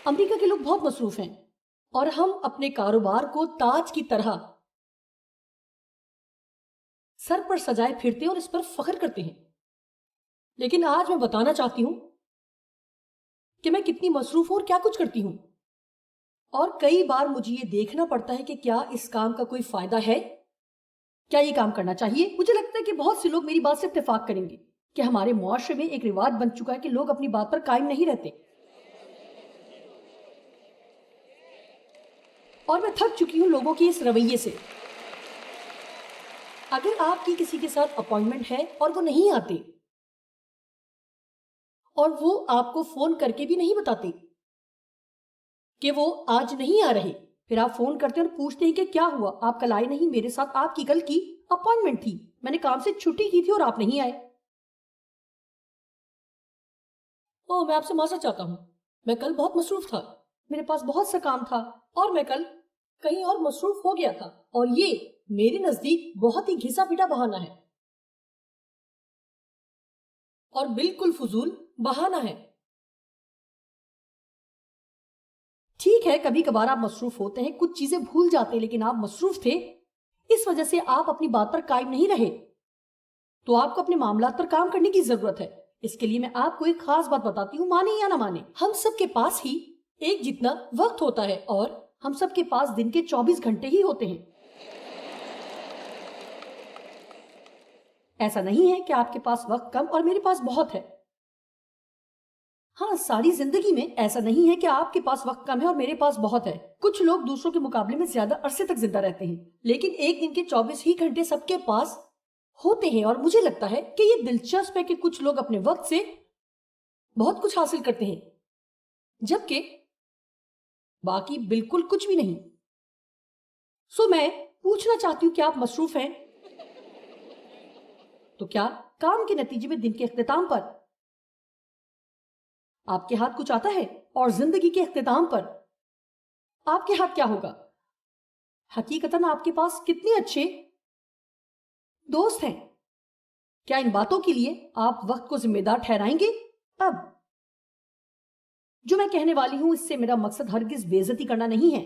امریکہ کے لوگ بہت مصروف ہیں اور ہم اپنے کاروبار کو تاج کی طرح سر پر سجائے پھرتے اور اس پر فخر کرتے ہیں. لیکن آج میں بتانا چاہتی ہوں کہ میں کتنی مصروف ہوں اور کیا کچھ کرتی ہوں. اور کئی بار مجھے یہ دیکھنا پڑتا ہے کہ کیا اس کام کا کوئی فائدہ ہے, کیا یہ کام کرنا چاہیے. مجھے لگتا ہے کہ بہت سے لوگ میری بات سے اتفاق کریں گے کہ ہمارے معاشرے میں ایک رواج بن چکا ہے کہ لوگ اپنی بات پر قائم نہیں رہتے. اور میں تھک چکی ہوں لوگوں کی اس رویے سے. اگر آپ کی کسی کے ساتھ اپوائنٹمنٹ ہے اور وہ نہیں آتے اور وہ آپ کو فون کر کے بھی نہیں بتاتے کہ وہ آج نہیں آ رہے, پھر آپ فون کرتے اور پوچھتے ہیں کہ کیا ہوا, آپ کل آئے نہیں, میرے ساتھ آپ کی کل کی اپوائنٹمنٹ تھی, میں نے کام سے چھٹی کی تھی اور آپ نہیں آئے. میں آپ سے معذرت چاہتا ہوں, میں کل بہت مصروف تھا, میرے پاس بہت سا کام تھا اور میں کل کہیں اور مصروف ہو گیا تھا, اور یہ میرے نزدیک بہت ہی گھسا پٹا بہانہ ہے اور بالکل فضول بہانہ ہے. ٹھیک ہے, کبھی کبھار آپ مصروف ہوتے ہیں, کچھ چیزیں بھول جاتے ہیں, لیکن آپ مصروف تھے, اس وجہ سے آپ اپنی بات پر قائم نہیں رہے. تو آپ کو اپنے معاملات پر کام کرنے کی ضرورت ہے. اس کے لیے میں آپ کو ایک خاص بات بتاتی ہوں, مانے یا نہ مانے, ہم سب کے پاس ہی ایک جتنا وقت ہوتا ہے اور ہم سب کے پاس دن کے 24 گھنٹے ہی ہوتے ہیں. ایسا نہیں ہے کہ آپ کے پاس وقت کم اور میرے پاس بہت ہے. ہاں, ساری زندگی میں ایسا نہیں ہے کہ آپ کے پاس وقت کم ہے اور میرے پاس بہت ہے. کچھ لوگ دوسروں کے مقابلے میں زیادہ عرصے تک زندہ رہتے ہیں, لیکن ایک دن کے 24 ہی گھنٹے سب کے پاس ہوتے ہیں. اور مجھے لگتا ہے کہ یہ دلچسپ ہے کہ کچھ لوگ اپنے وقت سے بہت کچھ حاصل کرتے ہیں جبکہ باقی بالکل کچھ بھی نہیں. سو میں پوچھنا چاہتی ہوں کہ آپ مصروف ہیں؟ تو کیا کام کے نتیجے میں دن کے اختتام پر آپ کے ہاتھ کچھ آتا ہے؟ اور زندگی کے اختتام پر آپ کے ہاتھ کیا ہوگا؟ حقیقتاً آپ کے پاس کتنے اچھے دوست ہیں. کیا ان باتوں کے لیے آپ وقت کو ذمہ دار ٹھہرائیں گے؟ اب جو میں کہنے والی ہوں اس سے میرا مقصد ہرگز بے عزتی کرنا نہیں ہے.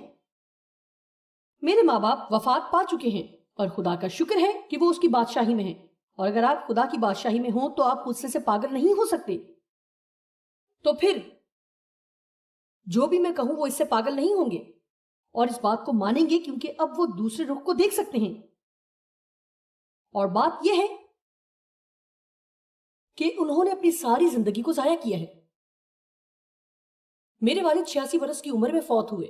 میرے ماں باپ وفات پا چکے ہیں اور خدا کا شکر ہے کہ وہ اس کی بادشاہی میں ہیں, اور اگر آپ خدا کی بادشاہی میں ہوں تو آپ غصے سے پاگل نہیں ہو سکتے. تو پھر جو بھی میں کہوں وہ اس سے پاگل نہیں ہوں گے اور اس بات کو مانیں گے, کیونکہ اب وہ دوسرے رخ کو دیکھ سکتے ہیں. اور بات یہ ہے کہ انہوں نے اپنی ساری زندگی کو ضائع کیا ہے. میرے والد 86 برس کی عمر میں فوت ہوئے.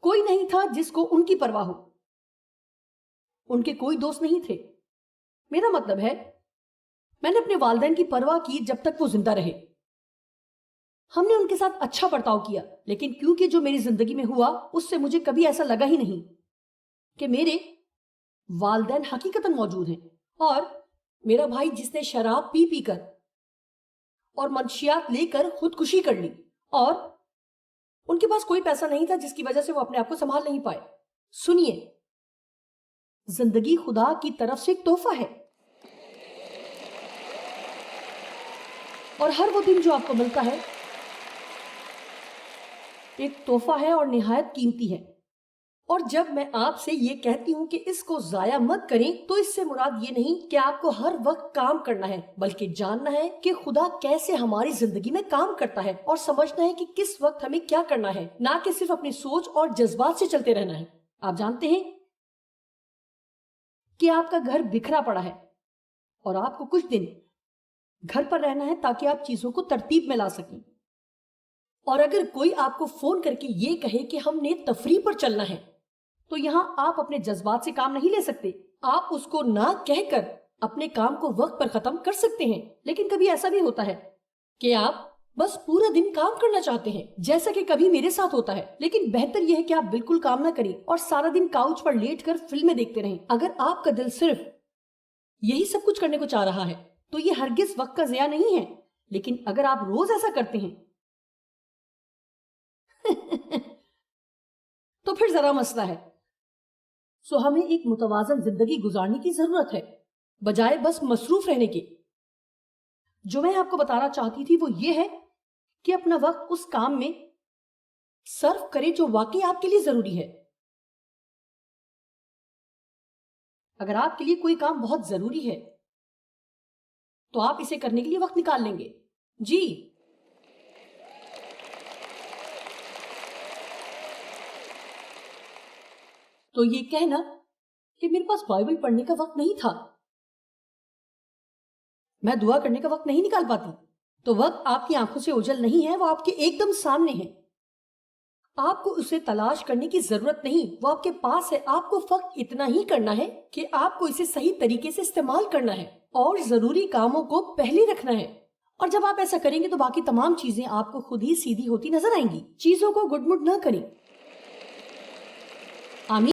کوئی نہیں تھا جس کو ان کی پرواہ ہو, ان کے کوئی دوست نہیں تھے. میرا مطلب ہے میں نے اپنے والدین کی پرواہ کی جب تک وہ زندہ رہے. ہم نے ان کے ساتھ اچھا برتاؤ کیا, لیکن کیونکہ جو میری زندگی میں ہوا اس سے مجھے کبھی ایسا لگا ہی نہیں کہ میرے والدین حقیقتاً موجود ہیں. اور میرا بھائی جس نے شراب پی پی کر اور منشیات لے کر خودکشی کر لی, اور ان کے پاس کوئی پیسہ نہیں تھا جس کی وجہ سے وہ اپنے آپ کو سنبھال نہیں پائے. سنیے, زندگی خدا کی طرف سے ایک تحفہ ہے, اور ہر وہ دن جو آپ کو ملتا ہے ایک تحفہ ہے اور نہایت قیمتی ہے. اور جب میں آپ سے یہ کہتی ہوں کہ اس کو ضائع مت کریں تو اس سے مراد یہ نہیں کہ آپ کو ہر وقت کام کرنا ہے, بلکہ جاننا ہے کہ خدا کیسے ہماری زندگی میں کام کرتا ہے اور سمجھنا ہے کہ کس وقت ہمیں کیا کرنا ہے, نہ کہ صرف اپنی سوچ اور جذبات سے چلتے رہنا ہے. آپ جانتے ہیں کہ آپ کا گھر بکھرا پڑا ہے اور آپ کو کچھ دن گھر پر رہنا ہے تاکہ آپ چیزوں کو ترتیب میں لا سکیں. اور اگر کوئی آپ کو فون کر کے یہ کہے کہ ہم نے تفریح پر چلنا ہے تو یہاں آپ اپنے جذبات سے کام نہیں لے سکتے. آپ اس کو نہ کہہ کر اپنے کام کو وقت پر ختم کر سکتے ہیں. لیکن کبھی ایسا بھی ہوتا ہے کہ آپ بس پورا دن کام کرنا چاہتے ہیں, جیسا کہ کبھی میرے ساتھ ہوتا ہے. لیکن بہتر یہ ہے کہ آپ بالکل کام نہ کریں اور سارا دن کاؤچ پر لیٹ کر فلمیں دیکھتے رہیں. اگر آپ کا دل صرف یہی سب کچھ کرنے کو چاہ رہا ہے تو یہ ہرگز وقت کا ضیاع نہیں ہے. لیکن اگر آپ روز ایسا کرتے ہیں تو پھر ذرا مسئلہ ہے. سو ہمیں ایک متوازن زندگی گزارنے کی ضرورت ہے بجائے بس مصروف رہنے کے. جو میں آپ کو بتانا چاہتی تھی وہ یہ ہے کہ اپنا وقت اس کام میں صرف کرے جو واقعی آپ کے لیے ضروری ہے. اگر آپ کے لیے کوئی کام بہت ضروری ہے تو آپ اسے کرنے کے لیے وقت نکال لیں گے. جی. تو یہ کہنا کہ میرے پاس بائبل پڑھنے کا وقت نہیں تھا, میں دعا کرنے کا وقت نہیں نکال پاتی, تو وقت آپ کی آنکھوں سے اوجھل نہیں ہے, وہ آپ کے ایک دم سامنے ہے. آپ کو اسے تلاش کرنے کی ضرورت نہیں, وہ آپ کے پاس ہے. آپ کو فقط اتنا ہی کرنا ہے کہ آپ کو اسے صحیح طریقے سے استعمال کرنا ہے اور ضروری کاموں کو پہلے رکھنا ہے. اور جب آپ ایسا کریں گے تو باقی تمام چیزیں آپ کو خود ہی سیدھی ہوتی نظر آئیں گی. چیزوں کو گڈ مڈ نہ کریں.